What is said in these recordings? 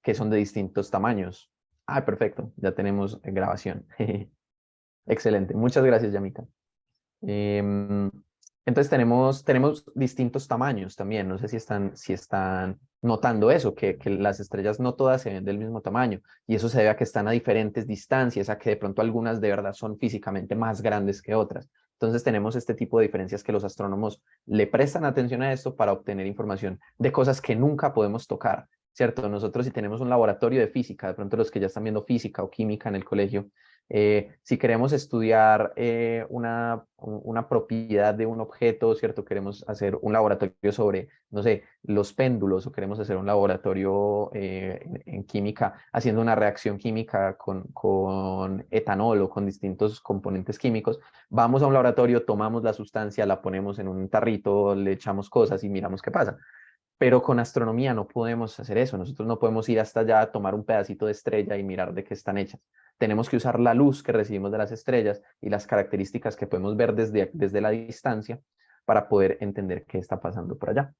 que son de distintos tamaños. Ah, perfecto, ya tenemos grabación. Excelente, muchas gracias, Yamika. Em, entonces tenemos distintos tamaños también. No sé si están notando eso, que las estrellas no todas se ven del mismo tamaño. Y eso se debe a que están a diferentes distancias, a que de pronto algunas de verdad son físicamente más grandes que otras. Entonces tenemos este tipo de diferencias que los astrónomos le prestan atención a esto para obtener información de cosas que nunca podemos tocar, ¿cierto? Nosotros si tenemos un laboratorio de física, de pronto los que ya están viendo física o química en el colegio, si queremos estudiar una propiedad de un objeto, ¿cierto? Queremos hacer un laboratorio sobre, no sé, los péndulos, o queremos hacer un laboratorio en química haciendo una reacción química con etanol o con distintos componentes químicos. Vamos a un laboratorio, tomamos la sustancia, la ponemos en un tarrito, le echamos cosas y miramos qué pasa. Pero con astronomía no podemos hacer eso. Nosotros no podemos ir hasta allá a tomar un pedacito de estrella y mirar de qué están hechas. Tenemos que usar la luz que recibimos de las estrellas y las características que podemos ver desde la distancia para poder entender qué está pasando por allá.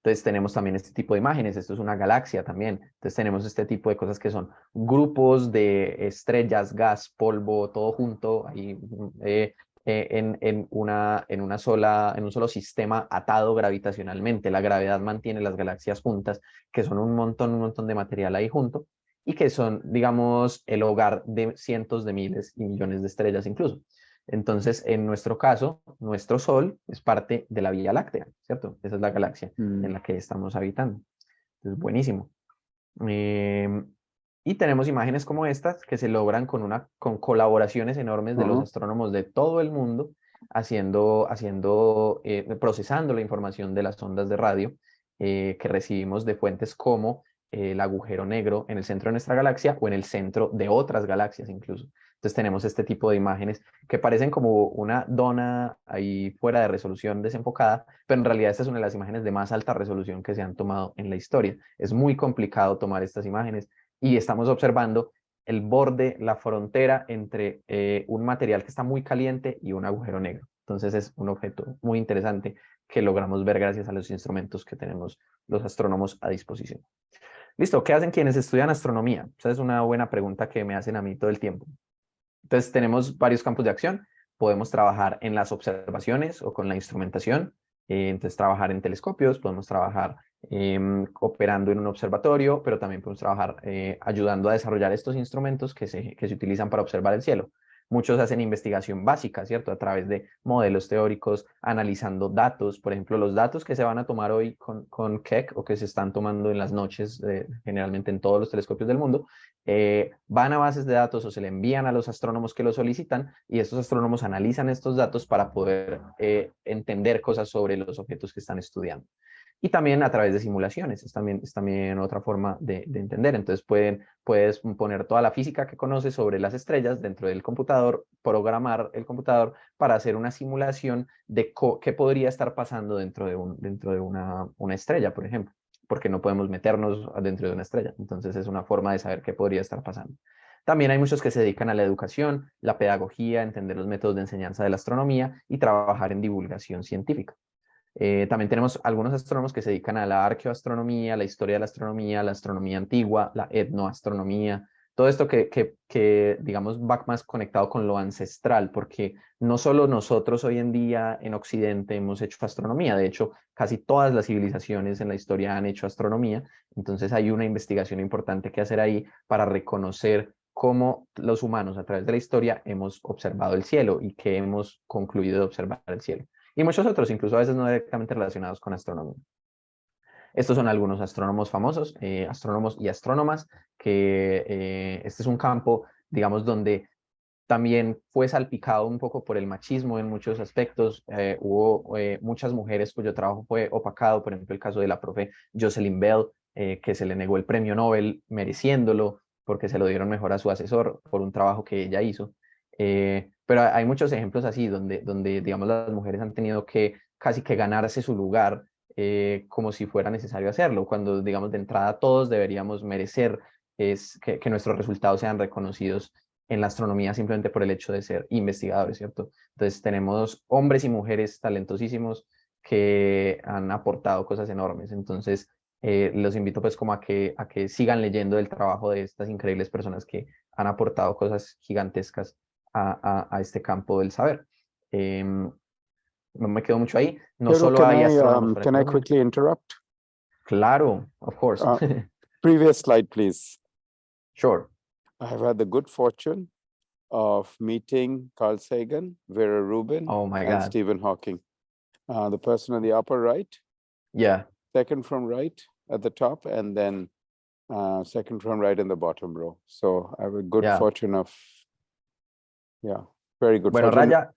Entonces tenemos también este tipo de imágenes. Esto es una galaxia también. Entonces tenemos este tipo de cosas que son grupos de estrellas, gas, polvo, todo junto ahí en un solo sistema atado gravitacionalmente. La gravedad mantiene las galaxias juntas, que son un montón de material ahí junto y que son, digamos, el hogar de cientos de miles y millones de estrellas incluso. Entonces, en nuestro caso, nuestro Sol es parte de la Vía Láctea, ¿cierto? Esa es la galaxia en la que estamos habitando. Entonces, buenísimo. Eh, y tenemos imágenes como estas que se logran con colaboraciones enormes de los Ajá. astrónomos de todo el mundo, procesando la información de las ondas de radio que recibimos de fuentes como el agujero negro en el centro de nuestra galaxia o en el centro de otras galaxias incluso. Entonces tenemos este tipo de imágenes que parecen como una dona ahí fuera de resolución desenfocada, pero en realidad esta es una de las imágenes de más alta resolución que se han tomado en la historia. Es muy complicado tomar estas imágenes y estamos observando el borde, la frontera entre un material que está muy caliente y un agujero negro. Entonces es un objeto muy interesante que logramos ver gracias a los instrumentos que tenemos los astrónomos a disposición. Listo, ¿qué hacen quienes estudian astronomía? Esa es una buena pregunta que me hacen a mí todo el tiempo. Entonces tenemos varios campos de acción. Podemos trabajar en las observaciones o con la instrumentación. Entonces trabajar en telescopios, podemos trabajar operando en un observatorio, pero también podemos trabajar ayudando a desarrollar estos instrumentos que se utilizan para observar el cielo. Muchos hacen investigación básica, ¿cierto? A través de modelos teóricos, analizando datos. Por ejemplo, los datos que se van a tomar hoy con Keck o que se están tomando en las noches, generalmente en todos los telescopios del mundo, van a bases de datos o se le envían a los astrónomos que lo solicitan y estos astrónomos analizan estos datos para poder entender cosas sobre los objetos que están estudiando. Y también a través de simulaciones, es también otra forma de entender. Entonces puedes poner toda la física que conoces sobre las estrellas dentro del computador, programar el computador para hacer una simulación de qué podría estar pasando dentro de una estrella, por ejemplo, porque no podemos meternos dentro de una estrella. Entonces es una forma de saber qué podría estar pasando. También hay muchos que se dedican a la educación, la pedagogía, entender los métodos de enseñanza de la astronomía y trabajar en divulgación científica. También tenemos algunos astrónomos que se dedican a la arqueoastronomía, la historia de la astronomía antigua, la etnoastronomía, todo esto que, digamos, va más conectado con lo ancestral, porque no solo nosotros hoy en día en Occidente hemos hecho astronomía, de hecho, casi todas las civilizaciones en la historia han hecho astronomía, entonces hay una investigación importante que hacer ahí para reconocer cómo los humanos a través de la historia hemos observado el cielo y que hemos concluido de observar el cielo y muchos otros, incluso a veces no directamente relacionados con astronomía. Estos son algunos astrónomos famosos, astrónomos y astrónomas, que este es un campo, digamos, donde también fue salpicado un poco por el machismo en muchos aspectos. Hubo muchas mujeres cuyo trabajo fue opacado, por ejemplo, el caso de la profe Jocelyn Bell, que se le negó el premio Nobel mereciéndolo porque se lo dieron mejor a su asesor por un trabajo que ella hizo. Pero hay muchos ejemplos así donde, digamos, las mujeres han tenido que casi que ganarse su lugar como si fuera necesario hacerlo, cuando, digamos, de entrada todos deberíamos merecer que nuestros resultados sean reconocidos en la astronomía simplemente por el hecho de ser investigadores, ¿cierto? Entonces tenemos hombres y mujeres talentosísimos que han aportado cosas enormes. Entonces, los invito pues como a que sigan leyendo el trabajo de estas increíbles personas que han aportado cosas gigantescas a este campo del saber. No me quedo mucho ahí. No Hero, solo hay astrónomos para can I Colombia. quickly interrupt? Claro, of course. Previous slide, please. Sure. I have had the good fortune of meeting Carl Sagan, Vera Rubin, Oh my and God. Stephen Hawking. The person on the upper right, Yeah. second from right at the top, and then second from right in the bottom row. So I have a good fortune of, very good Bueno, fortune. Raya,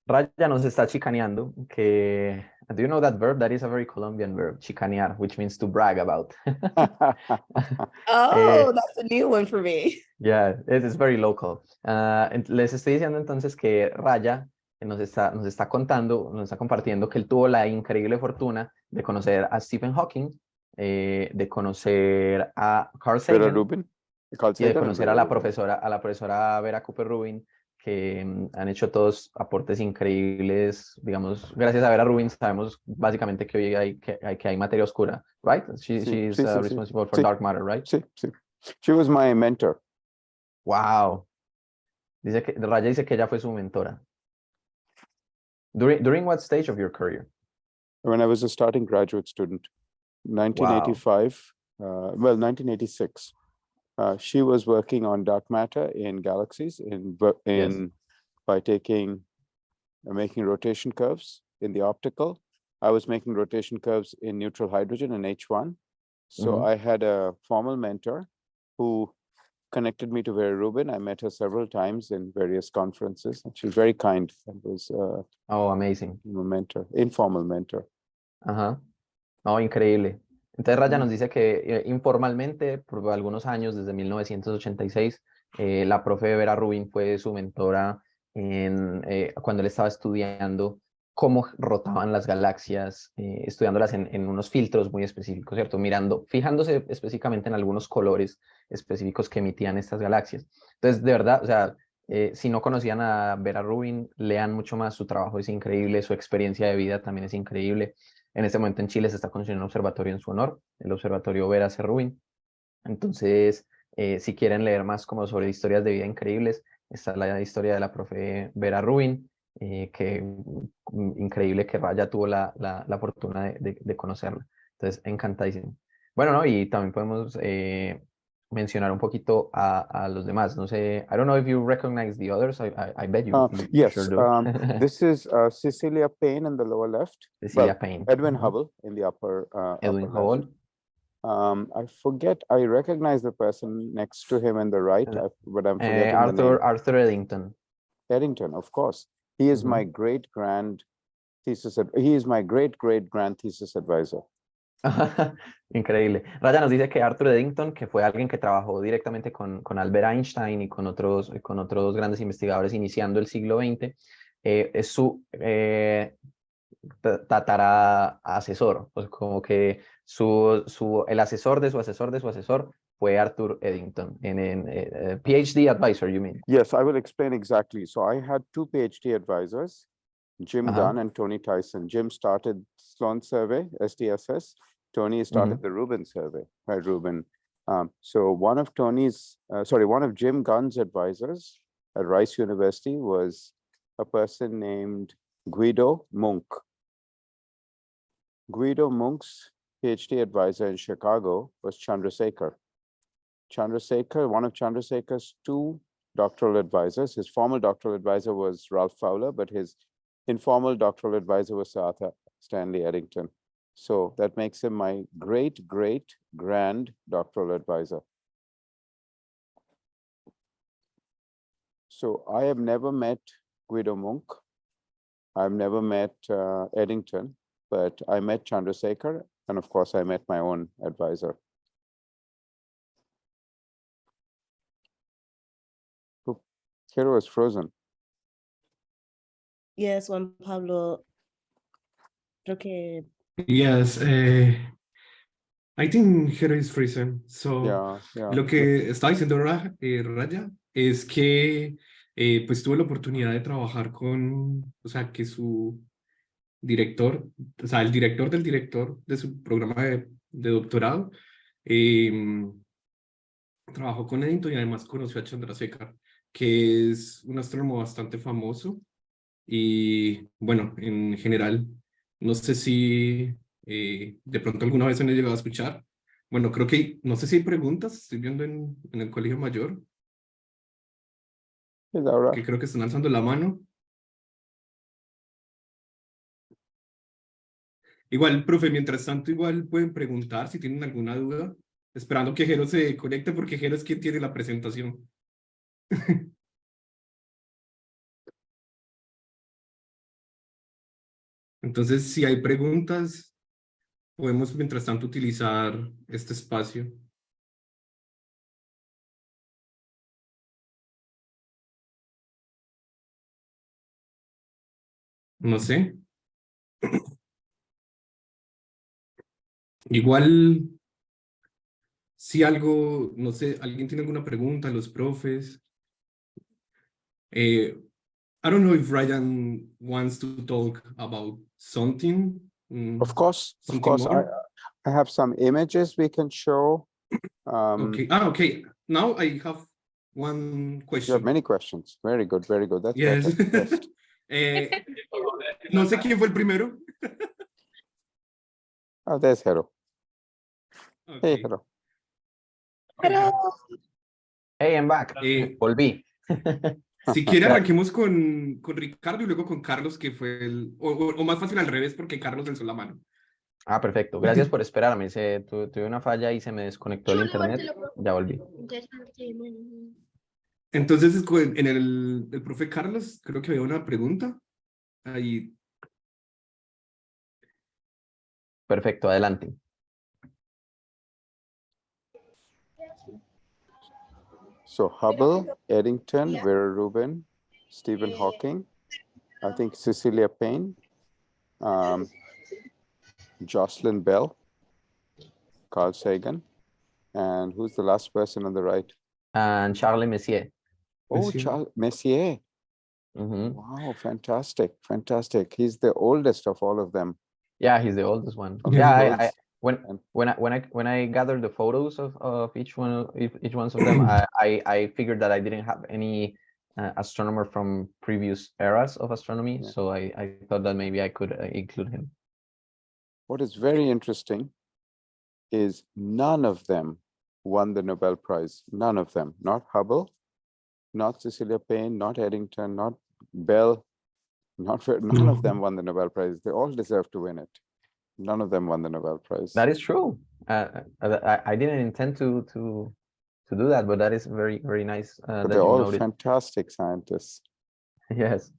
Raya nos está chicaneando, que, do you know that verb? That is a very Colombian verb, chicanear, which means to brag about. That's a new one for me. Yeah, it is very local. Les estoy diciendo entonces que Raya nos está contando, nos está compartiendo que él tuvo la increíble fortuna de conocer a Stephen Hawking, de conocer a Carl Vera Sagan Rubin, Carl y de Sagan, conocer and a Vera la Rubin. profesora Vera Cooper Rubin, que han hecho todos aportes increíbles. Digamos, gracias a Vera Rubin sabemos básicamente que hoy hay materia oscura, right? She's responsible for dark matter, right? Sí. She was my mentor. Wow. Raya dice que ella fue su mentora. During what stage of your career? When I was a starting graduate student, 1985, 1986. She was working on dark matter in galaxies by making rotation curves in the optical. I was making rotation curves in neutral hydrogen and H1. So I had a formal mentor who connected me to Vera Rubin. I met her several times in various conferences, and she was very kind. It was amazing. A mentor, informal mentor. Ajá. Oh, increíble. Entonces Raya nos dice que informalmente, por algunos años, desde 1986, la profe Vera Rubin fue su mentora cuando él estaba estudiando cómo rotaban las galaxias, estudiándolas en unos filtros muy específicos, ¿cierto? Fijándose específicamente en algunos colores específicos que emitían estas galaxias. Entonces, de verdad, o sea, si no conocían a Vera Rubin, lean mucho más, su trabajo es increíble, su experiencia de vida también es increíble. En este momento en Chile se está construyendo un observatorio en su honor, el Observatorio Vera C. Rubin. Entonces, si quieren leer más como sobre historias de vida increíbles, está la historia de la profe Vera Rubin, que increíble que Raya tuvo la fortuna de conocerla. Entonces, encantadísimo. Bueno, ¿no? Y también podemos mencionar un poquito a los demás. No sé, I don't know if you recognize the others. I bet you Yes, sure do. this is Cecilia Payne in the lower left. Cecilia Payne. Edwin Hubble in the upper Edwin upper Hubble. left. I forget, I recognize the person next to him in the right, but I'm forgetting the name. Arthur Eddington. Eddington, of course. He is my great-grand thesis advisor. Increíble. Raya nos dice que Arthur Eddington, que fue alguien que trabajó directamente con Albert Einstein y con otros grandes investigadores iniciando el siglo XX, es su tatara asesor, pues como que el asesor de su asesor de su asesor fue Arthur Eddington, en PhD advisor, you mean? Yes, I will explain exactly. So I had two PhD advisors, Jim Gunn and Tony Tyson. Jim started Sloan Survey, SDSS. Tony started the Rubin Survey, right, Rubin. So one of Jim Gunn's advisors at Rice University was a person named Guido Munk. Guido Munk's PhD advisor in Chicago was Chandrasekhar. One of Chandrasekhar's two doctoral advisors, his formal doctoral advisor was Ralph Fowler, but his informal doctoral advisor was Sir Arthur Stanley Eddington. So that makes him my great-great-grand doctoral advisor. So I have never met Guido Munk. I've never met Eddington, but I met Chandrasekhar, and of course I met my own advisor. Hero is frozen. Yes, Juan Pablo. Creo que. Yes, I think Hero is frozen. So, lo que está diciendo Raya es que pues tuve la oportunidad de trabajar o sea, que su director, o sea, el director del director de su programa de doctorado. Trabajó con Eddington y además conoció a Chandrasekhar, que es un astrónomo bastante famoso. Y bueno, en general, no sé si de pronto alguna vez han llegado a escuchar. Bueno, creo que, no sé si hay preguntas, estoy viendo en el colegio mayor, Hey, Laura. que creo que están alzando la mano. Igual, profe, mientras tanto, igual pueden preguntar si tienen alguna duda, esperando que Jero se conecte, porque Jero es quien tiene la presentación. Entonces, si hay preguntas, podemos mientras tanto utilizar este espacio. No sé. Igual, si algo, no sé, alguien tiene alguna pregunta, los profes. I don't know if Ryan wants to talk about something. Of course, Something more. I have some images we can show. Okay. Okay. Now I have one question. You have many questions. Very good, very good. That's yes. perfect. No sé quién fue el primero. Oh, there's Hero. Okay. Hey, Hero. Hey, I'm back. Volví. Si quiere, arranquemos con Ricardo y luego con Carlos, que fue o más fácil al revés, porque Carlos alzó la mano. Ah, perfecto. Gracias por esperarme. Tuve una falla y se me desconectó el internet. Ya volví. Entonces, en el profe Carlos, creo que había una pregunta. Ahí. Perfecto, adelante. So Hubble, Eddington, Vera Rubin, Stephen Hawking, I think Cecilia Payne, Jocelyn Bell, Carl Sagan, and who's the last person on the right? And Charles Messier. Oh, Charles Messier. Mm-hmm. Wow, fantastic, fantastic. He's the oldest of all of them. Yeah, he's the oldest one. Yeah, when I gathered the photos of each one of them, I figured that I didn't have any astronomer from previous eras of astronomy, yeah. So I thought that maybe I could include him. What is very interesting is none of them won the Nobel Prize. None of them, not Hubble, not Cecilia Payne, not Eddington, not Bell, none of them won the Nobel Prize. They all deserve to win it. None of them won the Nobel Prize. That is true. I didn't intend to do that, but that is very, very nice. But they're all fantastic scientists. Yes.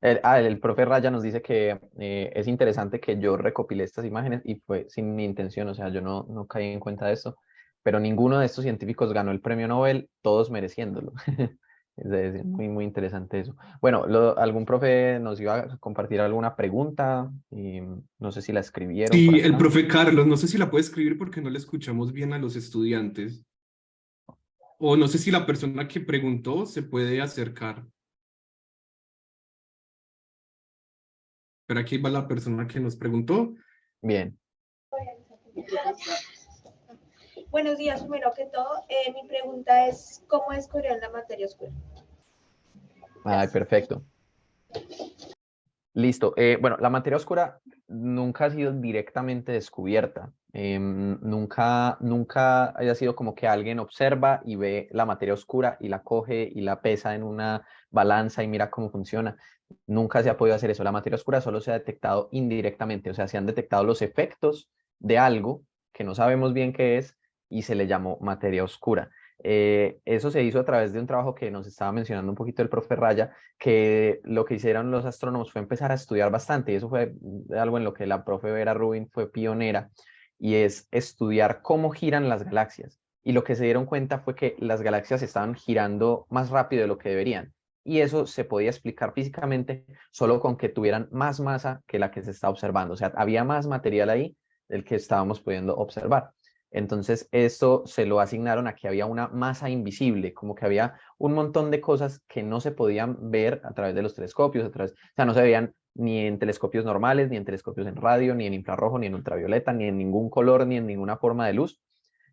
El profe Raya nos dice que es interesante que yo recopilé estas imágenes y fue sin mi intención, o sea, yo no caí en cuenta de esto, pero ninguno de estos científicos ganó el premio Nobel, todos mereciéndolo. Es muy, muy interesante eso. Bueno, ¿algún profe nos iba a compartir alguna pregunta? No sé si la escribieron. Sí, el profe Carlos, no sé si la puede escribir porque no le escuchamos bien a los estudiantes. O no sé si la persona que preguntó se puede acercar. Pero aquí va la persona que nos preguntó. Bien. Buenos días, primero que todo. Mi pregunta es, ¿cómo descubrieron la materia oscura? Ay, perfecto. Listo. Bueno, la materia oscura nunca ha sido directamente descubierta. Nunca haya sido como que alguien observa y ve la materia oscura y la coge y la pesa en una balanza y mira cómo funciona. Nunca se ha podido hacer eso. La materia oscura solo se ha detectado indirectamente, o sea, se han detectado los efectos de algo que no sabemos bien qué es y se le llamó materia oscura. Eso se hizo a través de un trabajo que nos estaba mencionando un poquito el profe Raya, que lo que hicieron los astrónomos fue empezar a estudiar bastante, y eso fue algo en lo que la profe Vera Rubin fue pionera, y es estudiar cómo giran las galaxias. Y lo que se dieron cuenta fue que las galaxias estaban girando más rápido de lo que deberían. Y eso se podía explicar físicamente solo con que tuvieran más masa que la que se está observando. O sea, había más material ahí del que estábamos pudiendo observar. Entonces, esto se lo asignaron a que había una masa invisible, como que había un montón de cosas que no se podían ver a través de los telescopios, o sea, no se veían ni en telescopios normales, ni en telescopios en radio, ni en infrarrojo, ni en ultravioleta, ni en ningún color, ni en ninguna forma de luz.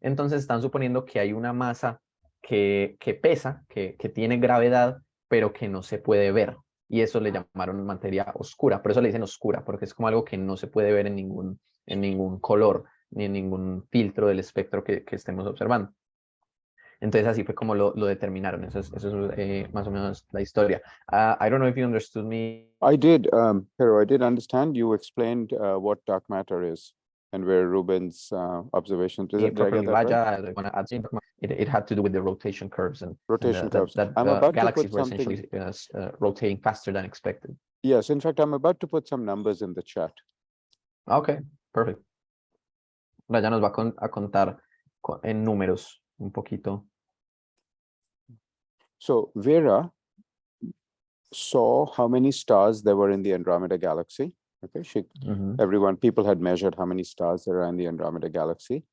Entonces están suponiendo que hay una masa que pesa, que tiene gravedad, pero que no se puede ver. Y eso le llamaron materia oscura. Por eso le dicen oscura, porque es como algo que no se puede ver en ningún color, ni en ningún filtro del espectro que estemos observando. Entonces así fue como lo determinaron. Eso es más o menos la historia. I don't know if you understood me. I did, Hero, I did understand. You explained what dark matter is and where Rubin's observations. Did I get Properly, that right? Raja, when I add it had to do with the rotation curves and Rotation curves. I'm about to galaxies put were something. essentially rotating faster than expected. Yes, in fact, I'm about to put some numbers in the chat. Okay, perfect. Raya nos va a contar en números un poquito. So Vera saw how many stars there were in the Andromeda galaxy. Okay, people had measured how many stars there are in the Andromeda galaxy.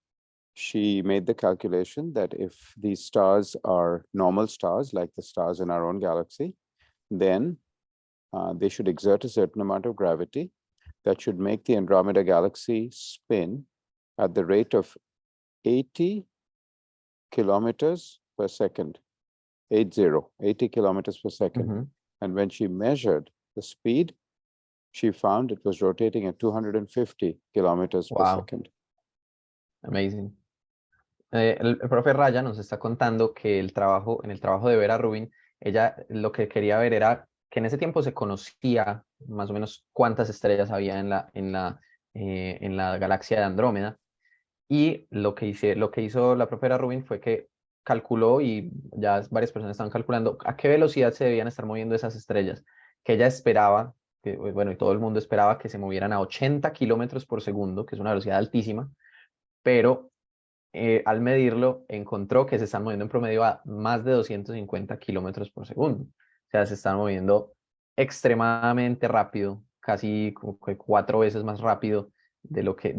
She made the calculation that if these stars are normal stars, like the stars in our own galaxy, then they should exert a certain amount of gravity that should make the Andromeda galaxy spin at the rate of 80 kilometers per second. 80 kilometers per second. And when she measured the speed, she found it was rotating at 250 kilometers per second. Amazing. El profe Raya nos está contando que en el trabajo de Vera Rubin, ella lo que quería ver era que en ese tiempo se conocía más o menos cuántas estrellas había en la galaxia de Andrómeda. Y lo que hizo la profe Vera Rubin fue que calculó, y ya varias personas estaban calculando a qué velocidad se debían estar moviendo esas estrellas, que ella esperaba, y todo el mundo esperaba que se movieran a 80 kilómetros por segundo, que es una velocidad altísima, pero al medirlo encontró que se están moviendo en promedio a más de 250 kilómetros por segundo. O sea, se están moviendo extremadamente rápido, casi como 4 veces más rápido de lo que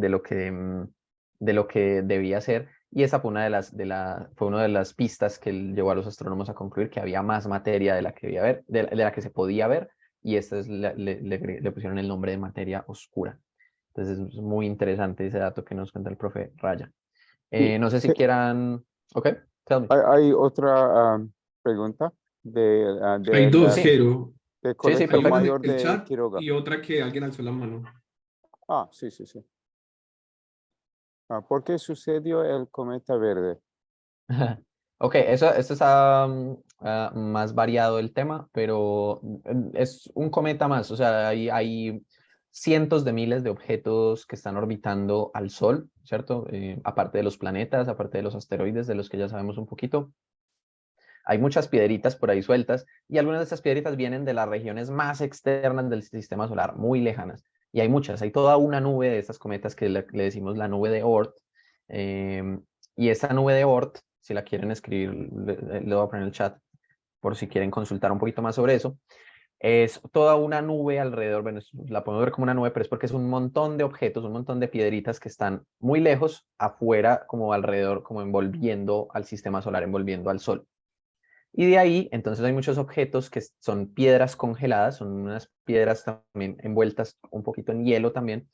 debía ser. Y esa fue una de las pistas que llevó a los astrónomos a concluir que había más materia de la que debía haber, de la que se podía ver, y esta le pusieron el nombre de materia oscura. Entonces es muy interesante ese dato que nos cuenta el profe Raya. No sé si quieran. Ok, tell me. Hay otra pregunta Hay dos, sí. Jero. de Sí, Hay una en Mayor el de chat Quiroga. y otra que alguien alzó la mano. Sí. ¿Por qué sucedió el cometa verde? Ok, esto está más variado el tema, pero es un cometa más. O sea, hay cientos de miles de objetos que están orbitando al Sol, ¿cierto? Aparte de los planetas, aparte de los asteroides, de los que ya sabemos un poquito. Hay muchas piedritas por ahí sueltas, y algunas de estas piedritas vienen de las regiones más externas del sistema solar, muy lejanas. Y hay muchas, hay toda una nube de estas cometas que le decimos la nube de Oort. Y esa nube de Oort, si la quieren escribir, le voy a poner en el chat por si quieren consultar un poquito más sobre eso. Es toda una nube alrededor, bueno, la podemos ver como una nube, pero es porque es un montón de objetos, un montón de piedritas que están muy lejos, afuera, como alrededor, como envolviendo al sistema solar, envolviendo al Sol. Y de ahí, entonces hay muchos objetos que son piedras congeladas, son unas piedras también envueltas un poquito en hielo también,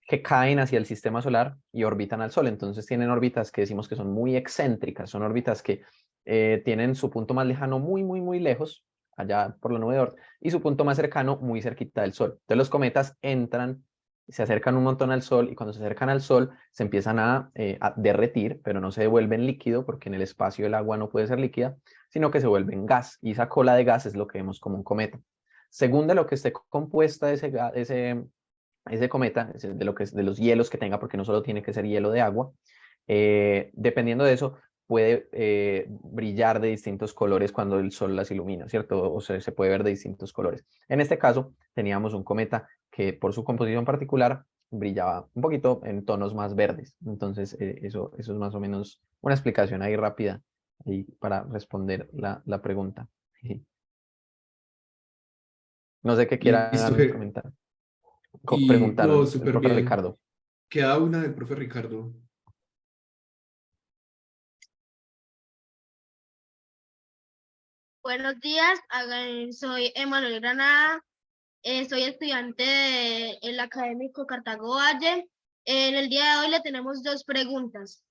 que caen hacia el sistema solar y orbitan al Sol. Entonces tienen órbitas que decimos que son muy excéntricas, son órbitas que tienen su punto más lejano muy lejos, allá por la nube de Oort, y su punto más cercano muy cerquita del Sol. Entonces los cometas entran, se acercan un montón al Sol, y cuando se acercan al Sol se empiezan a derretir, pero no se devuelven líquido, porque en el espacio el agua no puede ser líquida, sino que se vuelven gas, y esa cola de gas es lo que vemos como un cometa. Según de lo que esté compuesta ese cometa, de los hielos que tenga, porque no solo tiene que ser hielo de agua, dependiendo de eso, puede brillar de distintos colores cuando el sol las ilumina, ¿cierto? O sea, se puede ver de distintos colores. En este caso, teníamos un cometa que por su composición particular brillaba un poquito en tonos más verdes. Entonces, eso es más o menos una explicación ahí rápida ahí para responder la pregunta. No sé qué Listo, quieran comentar. y Preguntar no, el súper profe bien. Ricardo. Queda una del profe Ricardo. Buenos días, soy Emanuel Granada. Soy estudiante del Académico Cartago Valle. En el día de hoy le tenemos 2 preguntas.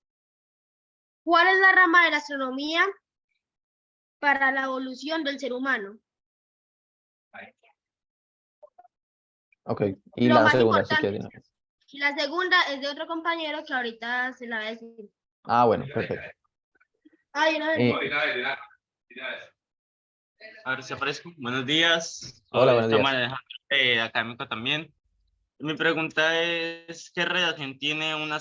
¿Cuál es la rama de la astronomía para la evolución del ser humano? Ok, y Lo la más segunda, si importante. quieres. Y la segunda es de otro compañero que ahorita se la va a decir. Ah, bueno, perfecto. Ay, una vez. A ver si aparezco. Buenos días. Hola, Soy buenos Samuel días. Alejandro, académico también. Mi pregunta es, ¿qué relación tiene un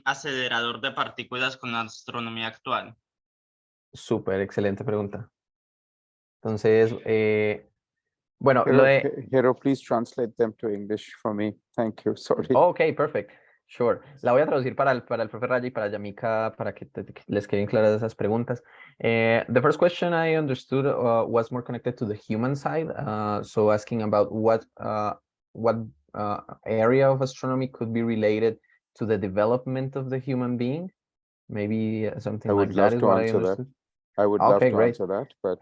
acelerador de partículas con la astronomía actual? Súper, excelente pregunta. Entonces, bueno, lo Hero, de... Hero, please translate them to English for me. Thank you. Sorry. Ok, perfect. Sure. La voy a traducir para el profe Raya y para Yamika para que les queden claras esas preguntas. The first question I understood was more connected to the human side. So asking about what area of astronomy could be related to the development of the human being. Maybe something I would like love that is to what I answer that. understood. I would love Okay, to great. answer that, but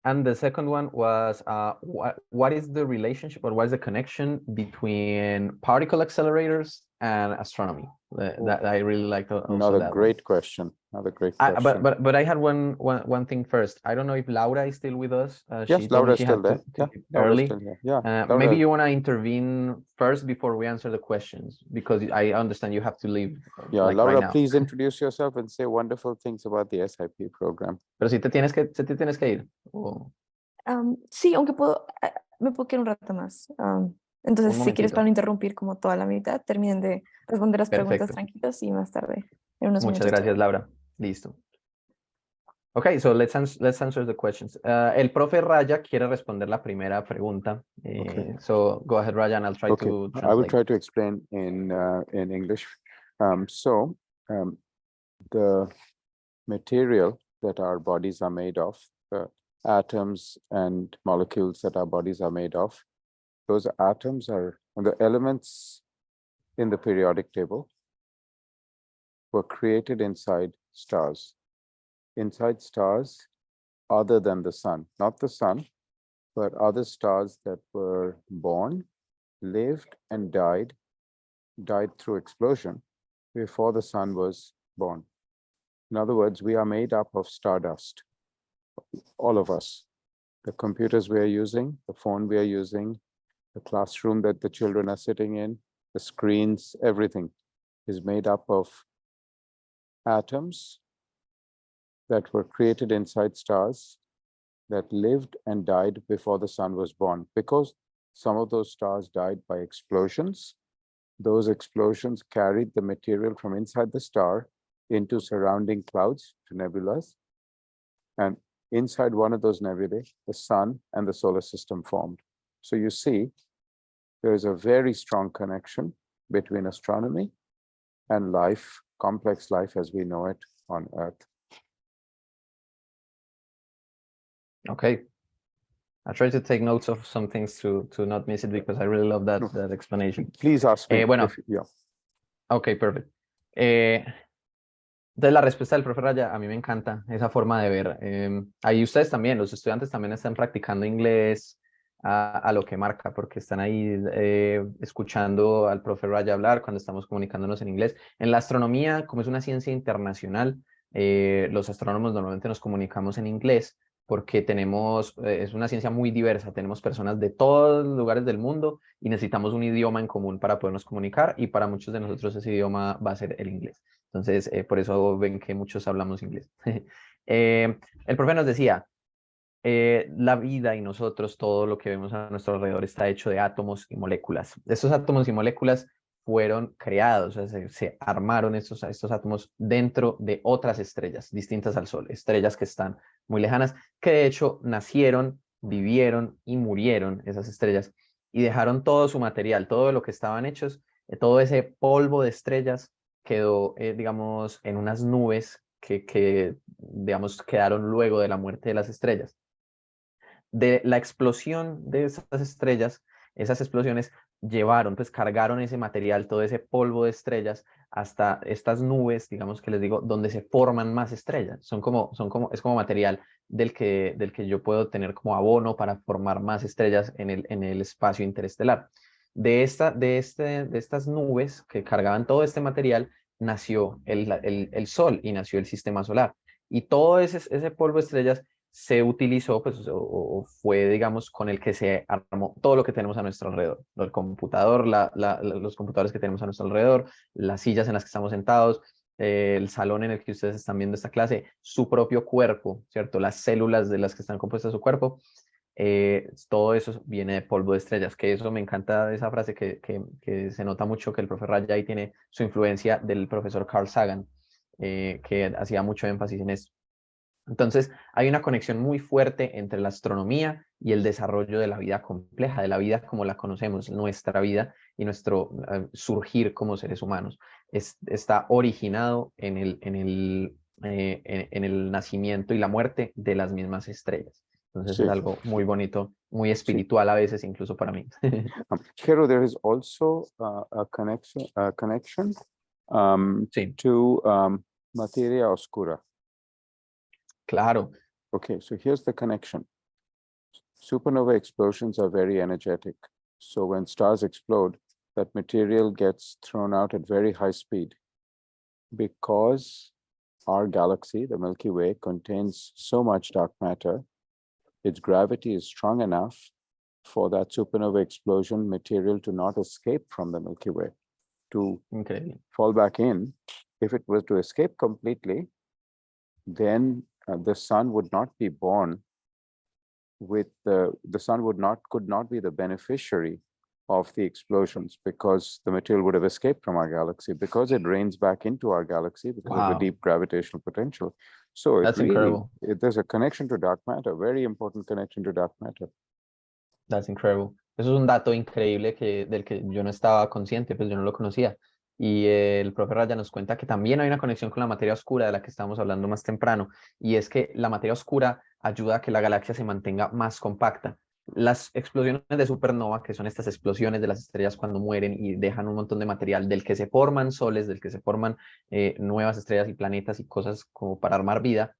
And the second one was what is the relationship or what is the connection between particle accelerators and astronomy? That I really liked also another that great question. Another great question. But I had one thing first. I don't know if Laura is still with us. Yes, She told Laura me is she still had there. to Yeah, leave Laura is early. still there. Yeah, Maybe Laura. you want to intervene first before we answer the questions because I understand you have to leave Yeah, like Laura, right now. please introduce yourself and say wonderful things about the SIP program. Pero si te tienes que ir. o- Sí, aunque me puedo quedar un rato más. Entonces, Un si quieres, momentito. para no interrumpir como toda la mitad, terminen de responder las preguntas Perfecto. tranquilos y más tarde, en unos Muchas minutos. gracias, Laura. Listo. Okay, so let's answer the questions. El profe Raya quiere responder la primera pregunta. Okay. So go ahead, Raya, and I'll try Okay, to I will translate. try to explain in English. The material that our bodies are made of, the atoms and molecules that our bodies are made of, those atoms are the elements in the periodic table were created inside stars. Inside stars other than the sun, not the sun, but other stars that were born, lived, and died through explosion before the sun was born. In other words, we are made up of stardust, all of us. The computers we are using, the phone we are using, the classroom that the children are sitting in, the screens, everything is made up of atoms that were created inside stars that lived and died before the sun was born. Because some of those stars died by explosions, those explosions carried the material from inside the star into surrounding clouds, to nebulas. And inside one of those nebulae, the sun and the solar system formed. So you see, there is a very strong connection between astronomy and life, complex life as we know it on Earth. Okay. I try to take notes of some things to not miss it because I really love that explanation. Please ask me. Bueno. Yeah. Okay, perfect. Entonces la respuesta del profe Raya, a mí me encanta esa forma de ver. Ahí ustedes también, los estudiantes también están practicando inglés a lo que marca, porque están ahí escuchando al profe Raya hablar cuando estamos comunicándonos en inglés. En la astronomía, como es una ciencia internacional, los astrónomos normalmente nos comunicamos en inglés porque tenemos, es una ciencia muy diversa, tenemos personas de todos los lugares del mundo y necesitamos un idioma en común para podernos comunicar y para muchos de nosotros ese idioma va a ser el inglés. Entonces, por eso ven que muchos hablamos inglés. El profe nos decía, la vida y nosotros, todo lo que vemos a nuestro alrededor está hecho de átomos y moléculas. Estos átomos y moléculas fueron creados, o sea, se armaron estos átomos dentro de otras estrellas distintas al Sol, estrellas que están muy lejanas, que de hecho nacieron, vivieron y murieron esas estrellas y dejaron todo su material, todo lo que estaban hechos, todo ese polvo de estrellas quedó, digamos, en unas nubes que, digamos, quedaron luego de la muerte de las estrellas. De la explosión de esas estrellas, esas explosiones llevaron, pues cargaron ese material, todo ese polvo de estrellas hasta estas nubes, digamos que les digo, donde se forman más estrellas. Es como material del que yo puedo tener como abono para formar más estrellas en el espacio interestelar. De estas nubes que cargaban todo este material, nació el Sol y nació el sistema solar. Y todo ese polvo de estrellas se utilizó, pues, o fue, digamos, con el que se armó todo lo que tenemos a nuestro alrededor. El computador, los computadores que tenemos a nuestro alrededor, las sillas en las que estamos sentados, el salón en el que ustedes están viendo esta clase, su propio cuerpo, ¿cierto? Las células de las que están compuestas su cuerpo, todo eso viene de polvo de estrellas, que eso me encanta esa frase que se nota mucho que el profe Raya ahí tiene su influencia del profesor Carl Sagan, que hacía mucho énfasis en esto. Entonces, hay una conexión muy fuerte entre la astronomía y el desarrollo de la vida compleja, de la vida como la conocemos, nuestra vida y nuestro surgir como seres humanos. Está originado en el nacimiento y la muerte de las mismas estrellas. Entonces, Sí. es algo muy bonito, muy Sí. espiritual a veces, incluso para mí. Jero, there is also a connection Sí, to materia oscura. claro. Okay, so here's the connection. Supernova explosions are very energetic. So when stars explode, that material gets thrown out at very high speed. Because our galaxy, the Milky Way, contains so much dark matter, its gravity is strong enough for that supernova explosion material to not escape from the Milky Way, to Increíble. fall back in. If it were to escape completely, then the sun would not be born with the sun could not be the beneficiary of the explosions, because the material would have escaped from our galaxy, because it rains back into our galaxy because of the deep gravitational potential. So That's really, incredible. there's a connection to dark matter, very important connection to dark matter. That's incredible. Eso es un dato increíble del que yo no estaba consciente, pues yo no lo conocía. Y el profe Raya nos cuenta que también hay una conexión con la materia oscura de la que estábamos hablando más temprano, y es que la materia oscura ayuda a que la galaxia se mantenga más compacta. Las explosiones de supernova, que son estas explosiones de las estrellas cuando mueren y dejan un montón de material del que se forman soles, del que se forman nuevas estrellas y planetas y cosas como para armar vida,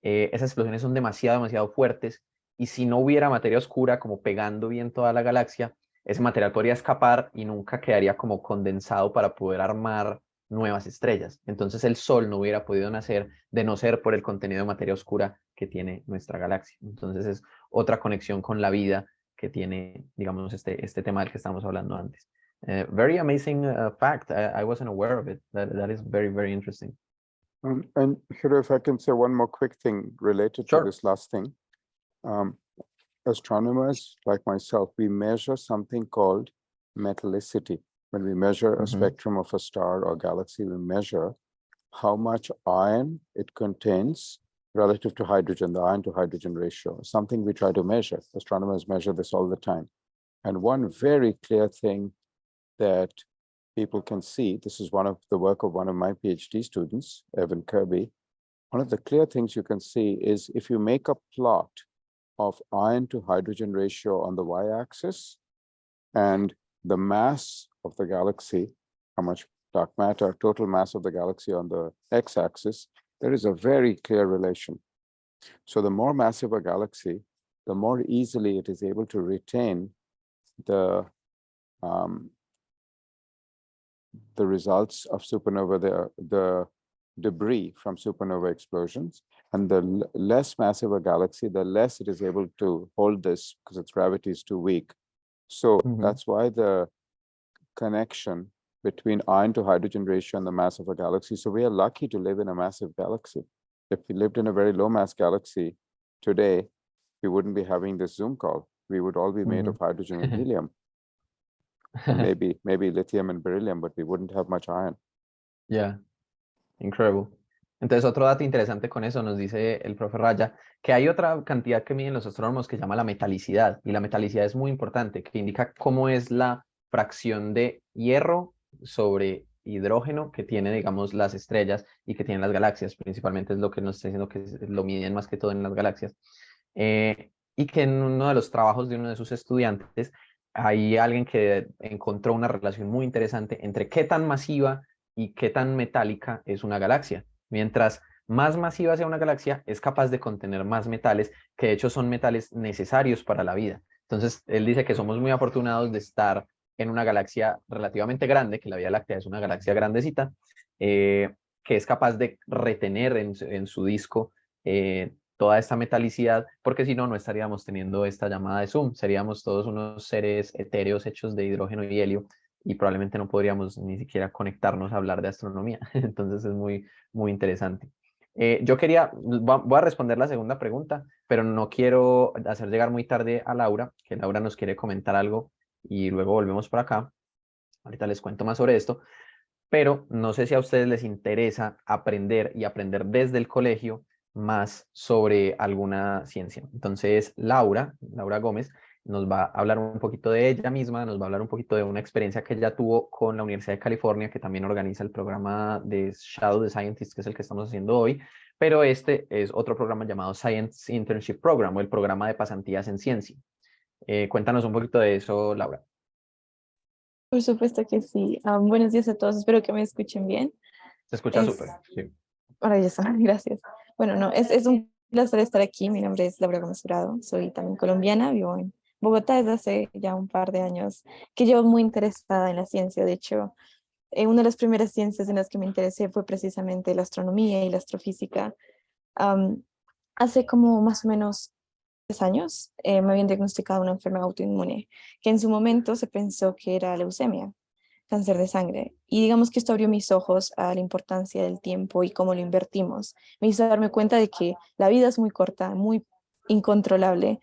esas explosiones son demasiado fuertes, y si no hubiera materia oscura como pegando bien toda la galaxia, ese material podría escapar y nunca quedaría como condensado para poder armar nuevas estrellas. Entonces el Sol no hubiera podido nacer de no ser por el contenido de materia oscura que tiene nuestra galaxia. Entonces es otra conexión con la vida que tiene, digamos, este tema del que estamos hablando antes. Very amazing fact. I wasn't aware of it. That is very interesting. And here, if I can say one more quick thing related to this last thing. Astronomers like myself, we measure something called metallicity. When we measure a spectrum of a star or galaxy, we measure how much iron it contains relative to hydrogen, the iron to hydrogen ratio, something we try to measure. Astronomers measure this all the time. And one very clear thing that people can see, this is one of the work of one of my PhD students, Evan Kirby. One of the clear things you can see is if you make a plot of iron to hydrogen ratio on the y-axis and the mass of the galaxy, how much dark matter, total mass of the galaxy on the x-axis, there is a very clear relation. So the more massive a galaxy, the more easily it is able to retain the results of supernova, the debris from supernova explosions. And the less massive a galaxy, the less it is able to hold this because its gravity is too weak. So that's why the connection between iron to hydrogen ratio and the mass of a galaxy. So we are lucky to live in a massive galaxy. If we lived in a very low mass galaxy today, we wouldn't be having this Zoom call. We would all be made of hydrogen and helium. And maybe lithium and beryllium, but we wouldn't have much iron. Yeah, incredible. Entonces, otro dato interesante con eso nos dice el profe Raya, que hay otra cantidad que miden los astrónomos que se llama la metalicidad, y la metalicidad es muy importante, que indica cómo es la fracción de hierro sobre hidrógeno que tiene, digamos, las estrellas y que tienen las galaxias. Principalmente es lo que nos está diciendo que lo miden más que todo en las galaxias. Y que en uno de los trabajos de uno de sus estudiantes hay alguien que encontró una relación muy interesante entre qué tan masiva y qué tan metálica es una galaxia. Mientras más masiva sea una galaxia, es capaz de contener más metales, que de hecho son metales necesarios para la vida. Entonces, él dice que somos muy afortunados de estar en una galaxia relativamente grande, que la Vía Láctea es una galaxia grandecita, que es capaz de retener en su disco toda esta metalicidad, porque si no, no estaríamos teniendo esta llamada de Zoom, seríamos todos unos seres etéreos hechos de hidrógeno y helio, y probablemente no podríamos ni siquiera conectarnos a hablar de astronomía. Entonces es muy, muy interesante. Yo voy a responder la segunda pregunta, pero no quiero hacer llegar muy tarde a Laura, que Laura nos quiere comentar algo y luego volvemos por acá. Ahorita les cuento más sobre esto, pero no sé si a ustedes les interesa aprender y aprender desde el colegio más sobre alguna ciencia. Entonces, Laura Gómez, nos va a hablar un poquito de ella misma, nos va a hablar un poquito de una experiencia que ella tuvo con la Universidad de California, que también organiza el programa de Shadow the Scientist, que es el que estamos haciendo hoy, pero este es otro programa llamado Science Internship Program, o el programa de pasantías en ciencia. Cuéntanos un poquito de eso, Laura. Por supuesto que sí. Buenos días a todos, espero que me escuchen bien. Se escucha súper, sí. Maravilloso, gracias. Bueno, no, es un placer estar aquí. Mi nombre es Laura Gómez Jurado, soy también colombiana, vivo en Bogotá desde hace ya un par de años, que llevo muy interesada en la ciencia. De hecho, una de las primeras ciencias en las que me interesé fue precisamente la astronomía y la astrofísica. Hace como más o menos 3 años me habían diagnosticado una enfermedad autoinmune, que en su momento se pensó que era leucemia, cáncer de sangre. Y digamos que esto abrió mis ojos a la importancia del tiempo y cómo lo invertimos. Me hizo darme cuenta de que la vida es muy corta, muy incontrolable.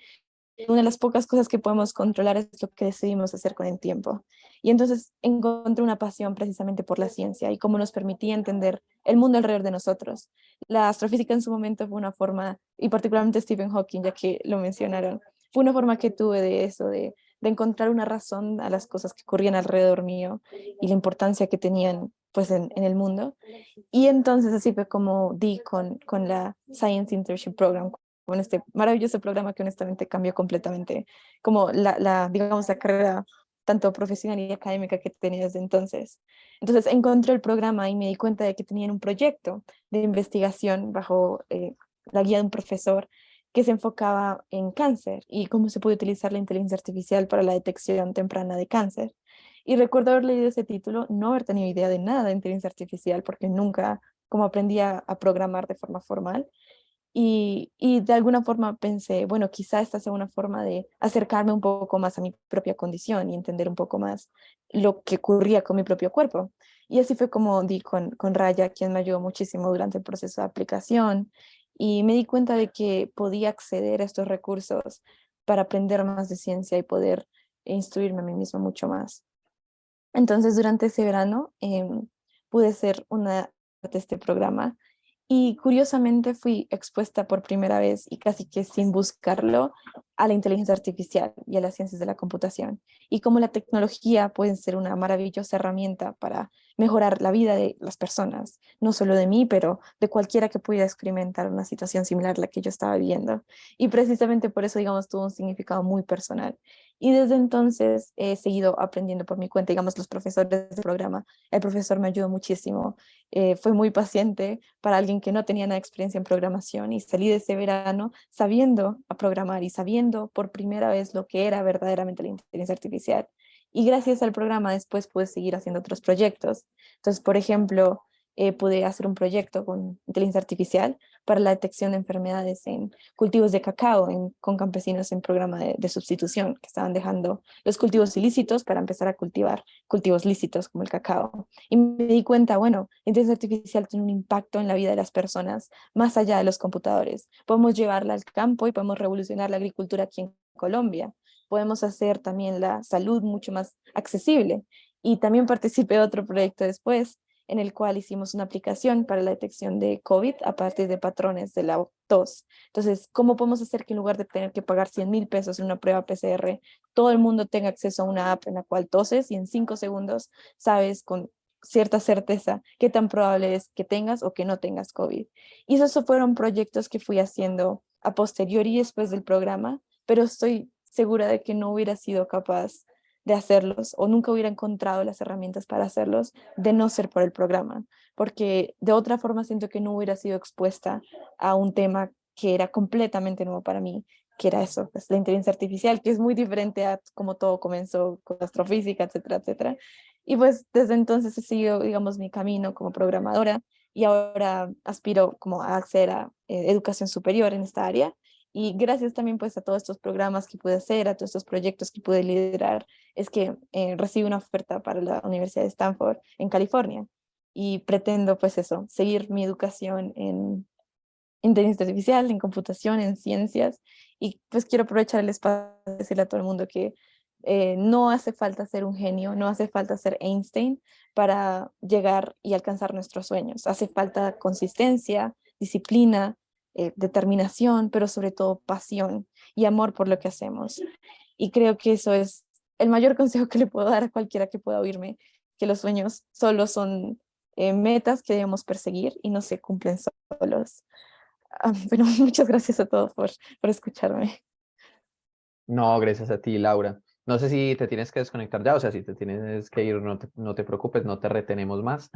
Una de las pocas cosas que podemos controlar es lo que decidimos hacer con el tiempo. Y entonces encontré una pasión precisamente por la ciencia y cómo nos permitía entender el mundo alrededor de nosotros. La astrofísica en su momento fue una forma, y particularmente Stephen Hawking, ya que lo mencionaron, fue una forma que tuve de eso, de encontrar una razón a las cosas que ocurrían alrededor mío y la importancia que tenían pues en el mundo. Y entonces así fue como di con la Science Internship Program, con este maravilloso programa que honestamente cambió completamente como digamos, la carrera tanto profesional y académica que tenía desde entonces. Entonces encontré el programa y me di cuenta de que tenían un proyecto de investigación bajo la guía de un profesor que se enfocaba en cáncer y cómo se puede utilizar la inteligencia artificial para la detección temprana de cáncer. Y recuerdo haber leído ese título, no haber tenido idea de nada de inteligencia artificial porque nunca como aprendí a programar de forma formal. Y de alguna forma pensé, bueno, quizá esta sea una forma de acercarme un poco más a mi propia condición y entender un poco más lo que ocurría con mi propio cuerpo. Y así fue como di con Raya, quien me ayudó muchísimo durante el proceso de aplicación. Y me di cuenta de que podía acceder a estos recursos para aprender más de ciencia y poder instruirme a mí misma mucho más. Entonces, durante ese verano pude ser una parte de este programa y curiosamente fui expuesta por primera vez y casi que sin buscarlo a la inteligencia artificial y a las ciencias de la computación y cómo la tecnología puede ser una maravillosa herramienta para mejorar la vida de las personas, no solo de mí, pero de cualquiera que pudiera experimentar una situación similar a la que yo estaba viviendo. Y precisamente por eso, digamos, tuvo un significado muy personal. Y desde entonces he seguido aprendiendo por mi cuenta, digamos, los profesores del programa. El profesor me ayudó muchísimo, fue muy paciente para alguien que no tenía nada de experiencia en programación y salí de ese verano sabiendo a programar y sabiendo por primera vez lo que era verdaderamente la inteligencia artificial. Y gracias al programa después pude seguir haciendo otros proyectos. Entonces, por ejemplo, pude hacer un proyecto con inteligencia artificial para la detección de enfermedades en cultivos de cacao con campesinos en programa de sustitución que estaban dejando los cultivos ilícitos para empezar a cultivar cultivos lícitos como el cacao. Y me di cuenta, bueno, la inteligencia artificial tiene un impacto en la vida de las personas más allá de los computadores. Podemos llevarla al campo y podemos revolucionar la agricultura aquí en Colombia. Podemos hacer también la salud mucho más accesible. Y también participé de otro proyecto después en el cual hicimos una aplicación para la detección de COVID a partir de patrones de la tos. Entonces, ¿cómo podemos hacer que en lugar de tener que pagar 100,000 pesos en una prueba PCR, todo el mundo tenga acceso a una app en la cual toses y en 5 segundos sabes con cierta certeza qué tan probable es que tengas o que no tengas COVID? Y esos fueron proyectos que fui haciendo a posteriori después del programa, pero estoy segura de que no hubiera sido capaz de hacerlos o nunca hubiera encontrado las herramientas para hacerlos de no ser por el programa, porque de otra forma siento que no hubiera sido expuesta a un tema que era completamente nuevo para mí, que era eso, pues, la inteligencia artificial, que es muy diferente a cómo todo comenzó con astrofísica, etcétera, etcétera. Y pues desde entonces he seguido, digamos, mi camino como programadora y ahora aspiro como a acceder a educación superior en esta área. Y gracias también pues a todos estos programas que pude hacer, a todos estos proyectos que pude liderar, es que recibí una oferta para la Universidad de Stanford en California y pretendo pues eso, seguir mi educación en inteligencia artificial, en computación, en ciencias y pues quiero aprovechar el espacio para decirle a todo el mundo que no hace falta ser un genio, no hace falta ser Einstein para llegar y alcanzar nuestros sueños. Hace falta consistencia, disciplina, determinación, pero sobre todo pasión y amor por lo que hacemos. Y creo que eso es el mayor consejo que le puedo dar a cualquiera que pueda oírme, que los sueños solo son metas que debemos perseguir y no se cumplen solos. Bueno, muchas gracias a todos por escucharme. No, gracias a ti, Laura. No sé si te tienes que desconectar ya, o sea, si te tienes que ir, no te preocupes, no te retenemos más.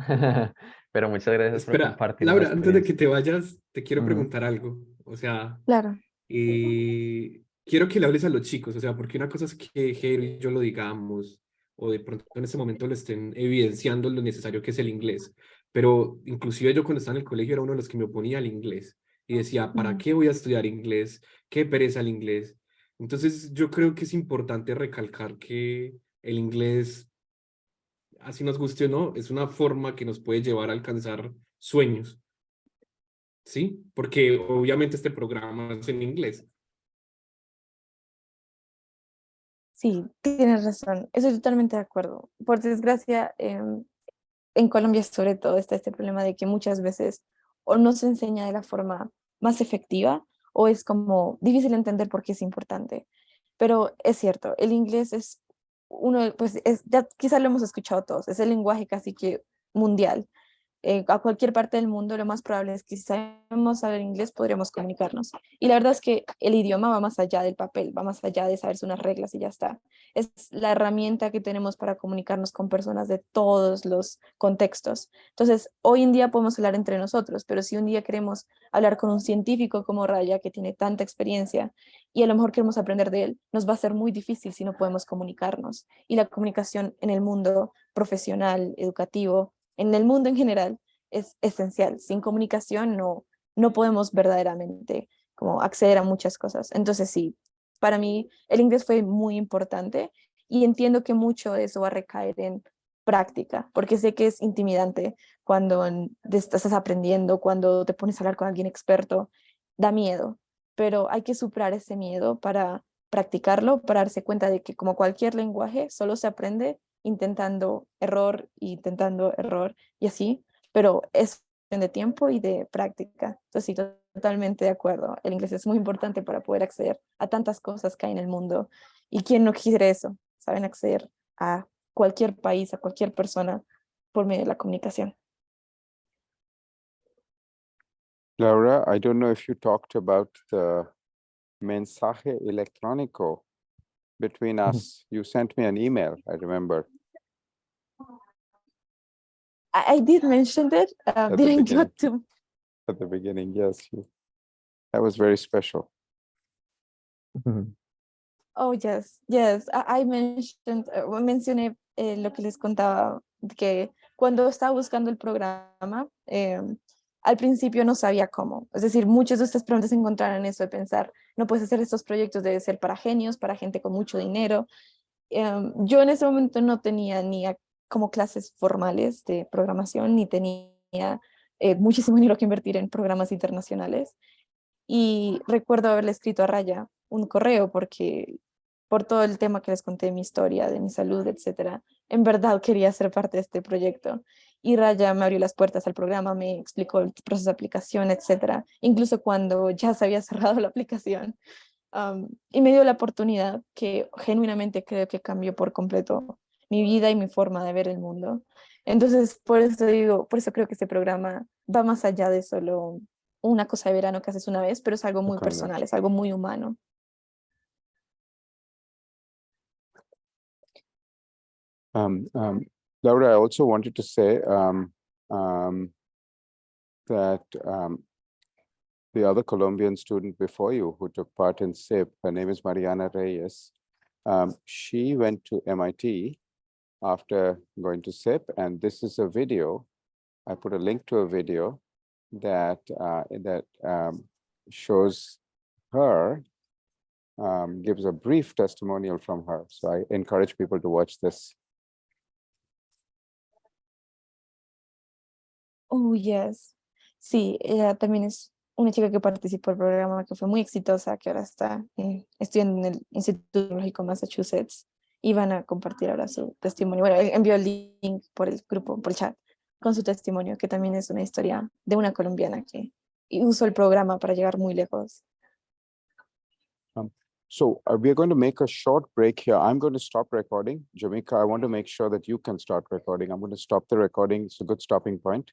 Pero muchas gracias por Espera, compartir esa Laura, antes de que experiencia. te vayas, te quiero Ujú. preguntar algo. O sea, Claro. quiero que le hables a los chicos, o sea, porque una cosa es que Jero y yo lo digamos, o de pronto en ese momento lo estén evidenciando lo necesario que es el inglés, pero inclusive yo cuando estaba en el colegio era uno de los que me oponía al inglés y decía, ¿para Mm. qué voy a estudiar inglés? ¿Qué pereza el inglés? Entonces yo creo que es importante recalcar que el inglés, así nos guste o no, es una forma que nos puede llevar a alcanzar sueños, ¿sí? Porque obviamente este programa es en inglés. Sí, tienes razón. Estoy totalmente de acuerdo. Por desgracia, en Colombia sobre todo está este problema de que muchas veces o no se enseña de la forma más efectiva o es como difícil entender por qué es importante. Pero es cierto, el inglés es pues ya quizás lo hemos escuchado todos, es el lenguaje casi que mundial. A cualquier parte del mundo, lo más probable es que si sabemos saber inglés podríamos comunicarnos. Y la verdad es que el idioma va más allá del papel, va más allá de saberse unas reglas y ya está. Es la herramienta que tenemos para comunicarnos con personas de todos los contextos. Entonces, hoy en día podemos hablar entre nosotros, pero si un día queremos hablar con un científico como Raya, que tiene tanta experiencia, y a lo mejor queremos aprender de él, nos va a ser muy difícil si no podemos comunicarnos. Y la comunicación en el mundo profesional, educativo, en el mundo en general es esencial. Sin comunicación no podemos verdaderamente como acceder a muchas cosas. Entonces sí, para mí el inglés fue muy importante y entiendo que mucho de eso va a recaer en práctica, porque sé que es intimidante cuando estás aprendiendo, cuando te pones a hablar con alguien experto, da miedo, pero hay que superar ese miedo para practicarlo, para darse cuenta de que como cualquier lenguaje, solo se aprende intentando error y así, pero es cuestión de tiempo y de práctica. Entonces, sí, totalmente de acuerdo. El inglés es muy importante para poder acceder a tantas cosas que hay en el mundo. ¿Y quién no quiere eso? Saben acceder a cualquier país, a cualquier persona por medio de la comunicación. Laura, I don't know if you talked about the mensaje electrónico between us. You sent me an email, I remember. I did mention it. Didn't get to. At the beginning, yes. That was very special. Oh, yes, yes. I mentioned, mencioné lo que les contaba, que cuando estaba buscando el programa, al principio no sabía cómo. Es decir, muchas de estas preguntas se encontraron en eso de pensar, no puedes hacer estos proyectos, debe ser para genios, para gente con mucho dinero. Yo en ese momento no tenía como clases formales de programación, ni tenía muchísimo dinero que invertir en programas internacionales. Y recuerdo haberle escrito a Raya un correo porque por todo el tema que les conté de mi historia, de mi salud, etcétera, en verdad quería ser parte de este proyecto. Y Raya me abrió las puertas al programa, me explicó el proceso de aplicación, etcétera, incluso cuando ya se había cerrado la aplicación. Y me dio la oportunidad que genuinamente creo que cambió por completo mi vida y mi forma de ver el mundo. Entonces, por eso digo, por eso creo que este programa va más allá de solo una cosa de verano que haces una vez, pero es algo muy personal, es algo muy humano. Laura, I also wanted to say that the other Colombian student before you who took part in SIP, her name is Mariana Reyes. She went to MIT after going to SIP, and this is a video. I put a link to a video that shows her, gives a brief testimonial from her. So I encourage people to watch this. Oh, yes. Sí, ella también es una chica que participó del programa, que fue muy exitosa, que ahora está estudiando en el Instituto Tecnológico Massachusetts, y van a compartir ahora su testimonio. Bueno, envió el link por el grupo, por el chat, con su testimonio, que también es una historia de una colombiana que usó el programa para llegar muy lejos. So we're going to make a short break here. I'm going to stop recording. Jamaica, I want to make sure that you can start recording. I'm going to stop the recording. It's a good stopping point.